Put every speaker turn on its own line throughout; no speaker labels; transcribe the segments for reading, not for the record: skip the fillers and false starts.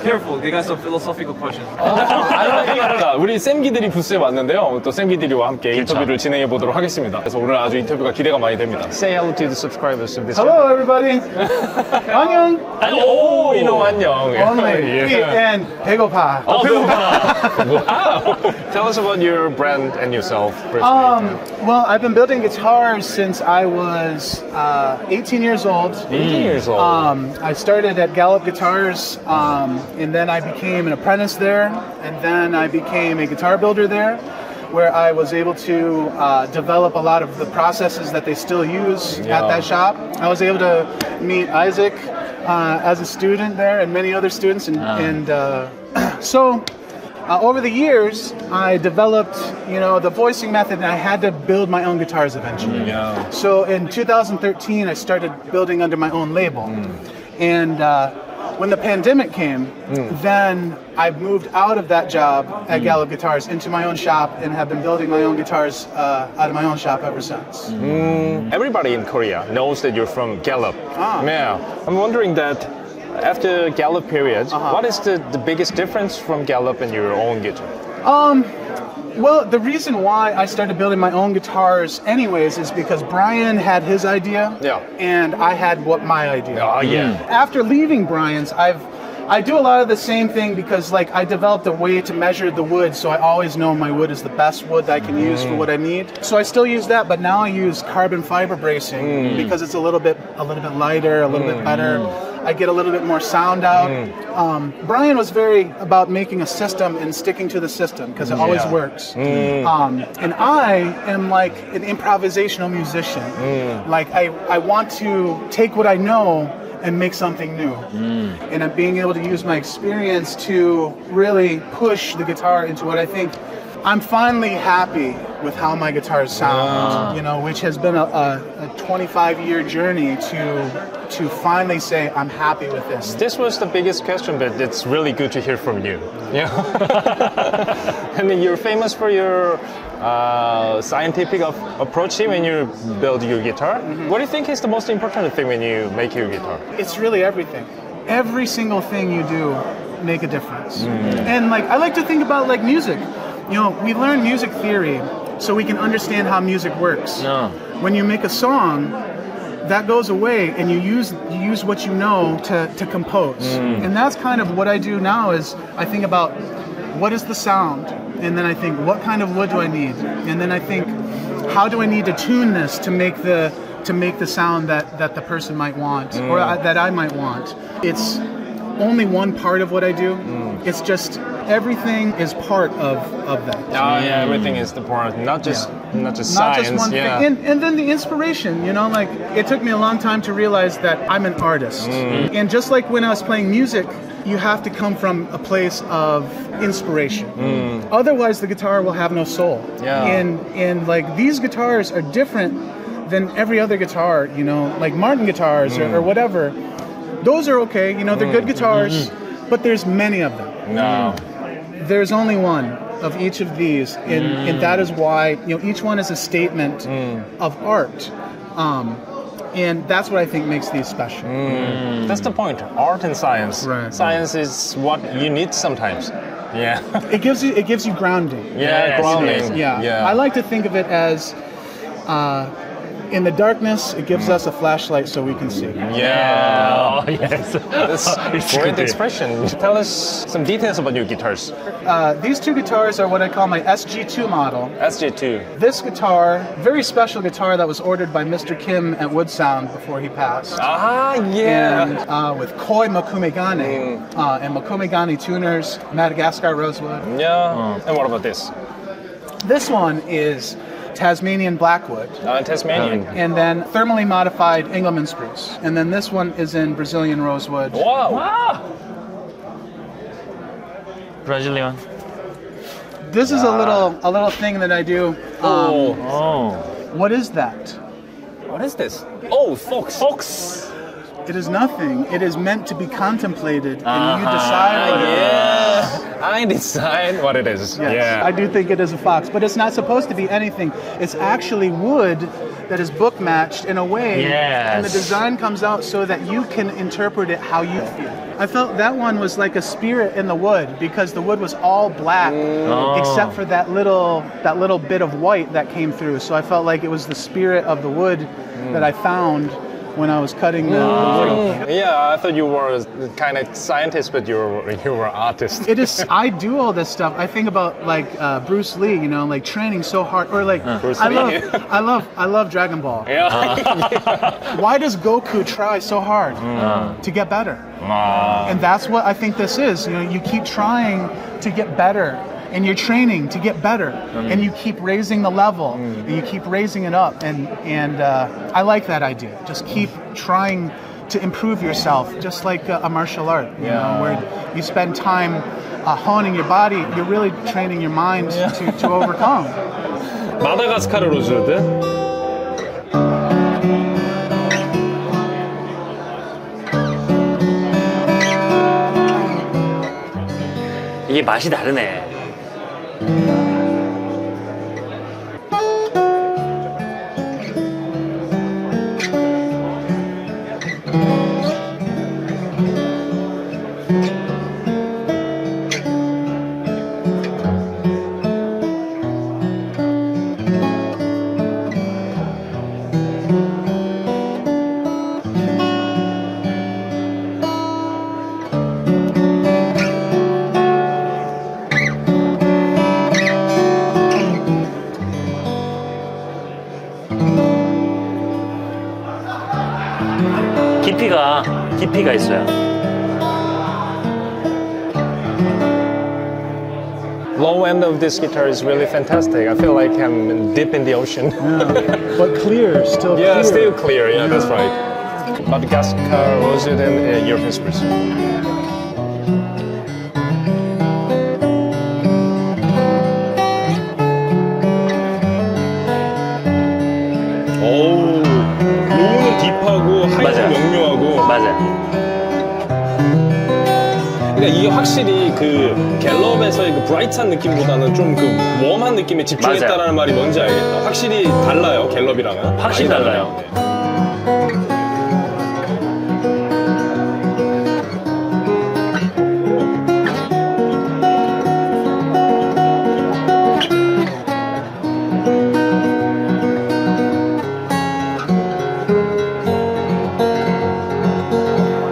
Careful, they got some philosophical questions.
자, 우리 샘기드리 부스에 왔는데요. 또 샘기드리와 함께 인터뷰를 진행해 보도록 하겠습니다. 그래서 오늘 아주 인터뷰가 기대가 많이 됩니다. Say hello to the subscribers of this
Hello, everybody. 안녕.
오, 이놈 안녕.
Only and 배고파.
Wow. Tell us about your brand and yourself.
Well, I've been building guitars since I was 18 years old.
18 years old.
I started at Gallup Guitars, and then I became an apprentice there, and then I became a guitar builder there, where I was able to develop a lot of the processes that they still use at that shop. I was able to meet Isaac as a student there, and many other students, so over the years, I developed, the voicing method, and I had to build my own guitars eventually.
Yeah.
So in 2013, I started building under my own label. And when the pandemic came, then I moved out of that job at Gallup Guitars into my own shop and have been building my own guitars out of my own shop ever since.
Everybody in Korea knows that you're from Gallup. Yeah. I'm wondering that after Gallup period, what is the biggest difference from Gallup and your own guitar?
Well, the reason why I started building my own guitars anyways is because Brian had his idea, and I had my idea.
Oh, yeah.
After leaving Brian's, I do a lot of the same thing because I developed a way to measure the wood, so I always know my wood is the best wood that I can use for what I need. So I still use that, but now I use carbon fiber bracing because it's a little bit lighter, a little bit better. I get a little bit more sound out. Brian was very about making a system and sticking to the system because it always works. And I am like an improvisational musician. I want to take what I know and make something new. And I'm being able to use my experience to really push the guitar into what I think. I'm finally happy with how my guitars sound, which has been a 25-year journey to finally say I'm happy with this.
This was the biggest question, but it's really good to hear from you. Yeah. And then you're famous for your scientific approach here when you build your guitar. What do you think is the most important thing when you make your guitar?
It's really everything. Every single thing you do make a difference. And I like to think about music. We learn music theory so we can understand how music works. When you make a song, that goes away and you use what you know to compose. And that's kind of what I do now is I think about what is the sound, and then I think what kind of wood do I need, and then I think how do I need to tune this to make the sound that the person might want or that I might want. It's only one part of what I do. It's just everything is part of that.
Oh yeah, everything is the part, not just science.
Not just one thing. And then the inspiration, it took me a long time to realize that I'm an artist. And just like when I was playing music, you have to come from a place of inspiration. Otherwise the guitar will have no soul. And these guitars are different than every other guitar, like Martin guitars or whatever. Those are okay, they're good guitars, but there's many of them.
No.
There's only one of each of these, and that is why each one is a statement of art, and that's what I think makes these special.
That's the point. Art and science.
Right.
Science is what you need sometimes. Yeah.
It gives you grounding.
Yeah, grounding.
Yeah. I like to think of it as. In the darkness, it gives us a flashlight so we can see.
Yeah.
Oh, yes.
That's great expression. Tell us some details about your guitars.
These two guitars are what I call my SG2 model.
SG2.
This guitar, very special guitar that was ordered by Mr. Kim at Wood Sound before he passed.
Yeah.
And with Koi Makumegane and Makumegane tuners, Madagascar rosewood.
Yeah. And what about this?
This one is Tasmanian blackwood.
Tasmanian.
And then thermally modified Engelmann spruce. And then this one is in Brazilian rosewood.
Wow.
Brazilian.
This is a little thing that I do. What is that?
What is this? Oh, fox.
It is nothing. It is meant to be contemplated, and you decide.
behind inside what it is.
Yes,
Yeah.
I do think it is a fox, but it's not supposed to be anything. It's actually wood that is book matched in a way, and the design comes out so that you can interpret it how you feel. I felt that one was like a spirit in the wood because the wood was all black except for that little bit of white that came through. So I felt like it was the spirit of the wood that I found when I was cutting the wood.
Yeah, I thought you were a kind of scientist, but you were an artist.
It is. I do all this stuff. I think about like Bruce Lee, you know, like training so hard, or like
Bruce
I
Lee.
love Dragon Ball.
Yeah.
Why does Goku try so hard to get better? And that's what I think this is. You know, you keep trying to get better. And you're training to get better, and you keep raising the level, and you keep raising it up, and I like that idea. Just keep trying to improve yourself, just like a martial art, you know, where you spend time honing your body. You're really training your mind to overcome.
마다가스카르 로즈우드.
이게 맛이 다르네. 깊이가 있어요.
Low end of this guitar is really fantastic. I feel like I'm deep in the ocean.
But clear, still clear.
Yeah, still clear. Yeah, that's right. Madagascar, rosewood, and European spruce. 오, 로우는 딥하고 하이는 명료하고.
맞아요.
그러니까 이게 확실히 그 갤럽에서의 그 브라이트한 느낌보다는 좀 그 웜한 느낌에 집중했다라는 말이 뭔지 알겠다. 확실히 달라요, 갤럽이랑은.
확실히 달라요.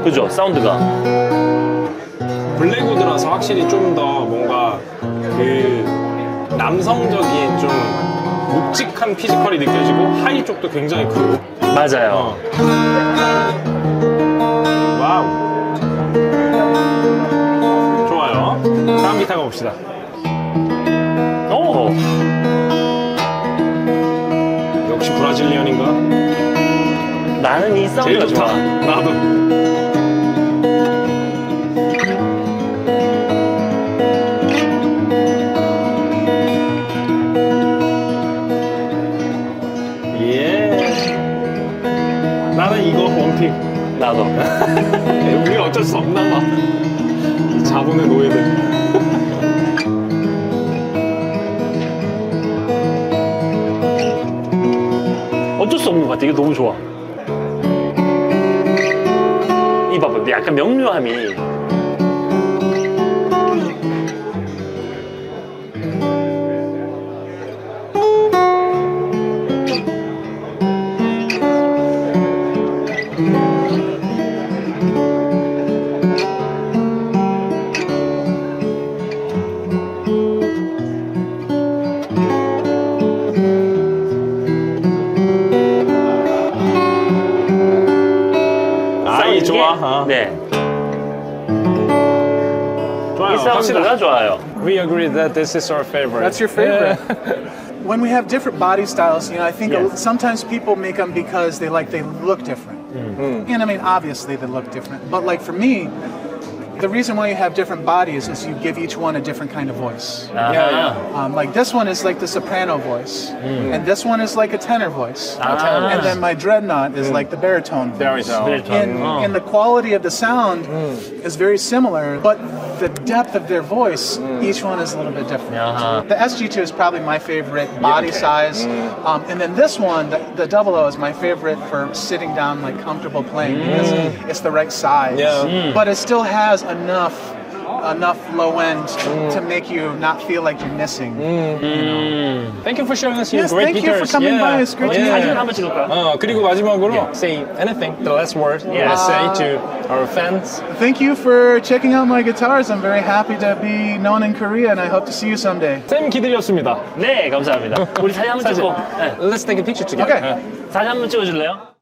그죠? 사운드가
블랙우드라서 확실히 좀 더 뭔가 그 남성적인 좀 묵직한 피지컬이 느껴지고 하이 쪽도 굉장히 크고.
맞아요.
와우. 좋아요. 다음 기타 가봅시다.
오.
역시 브라질리언인가?
나는 이 사운드가
제일 좋다.
좋아.
나도. 나는 이거 원픽.
나도.
우리 어쩔 수 없나 봐. 이 자본의 노예들.
어쩔 수 없는 것 같아. 이게 너무 좋아. 이 봐봐. 약간 명료함이.
좋아.
네.
좋아요.
이 사운드가 좋아요.
We agree that this is our favorite.
That's your favorite. When we have different body styles, you know, I think
Yes.
sometimes people make them because they look different. And I mean, obviously they look different. But like for me, the reason why you have different bodies is you give each one a different kind of voice.
Yeah.
Like this one is like the soprano voice, and this one is like a tenor voice, and then my dreadnought is like the baritone voice.
Baritone.
And the quality of the sound is very similar, but the depth of their voice, each one is a little bit different.
Uh-huh.
The SG2 is probably my favorite body size, and then this one, the 00 is my favorite for sitting down, like comfortable playing because it's the right size.
Yeah.
But it still has enough low end to make you not feel like you're missing.
Thank you for showing us your
Yes,
great
thank you for
guitars.
coming by. It's great to meet
사진
you.
한번 찍을까요?
그리고 마지막으로 say anything, the last word you want to say to our fans.
Thank you for checking out my guitars. I'm very happy to be known in Korea, and I hope to see you someday.
샘기드리였습니다.
네, 감사합니다. 우리 사진 한번 찍고. 네.
Let's take a picture together.
Okay.
사진 한번 찍어줄래요?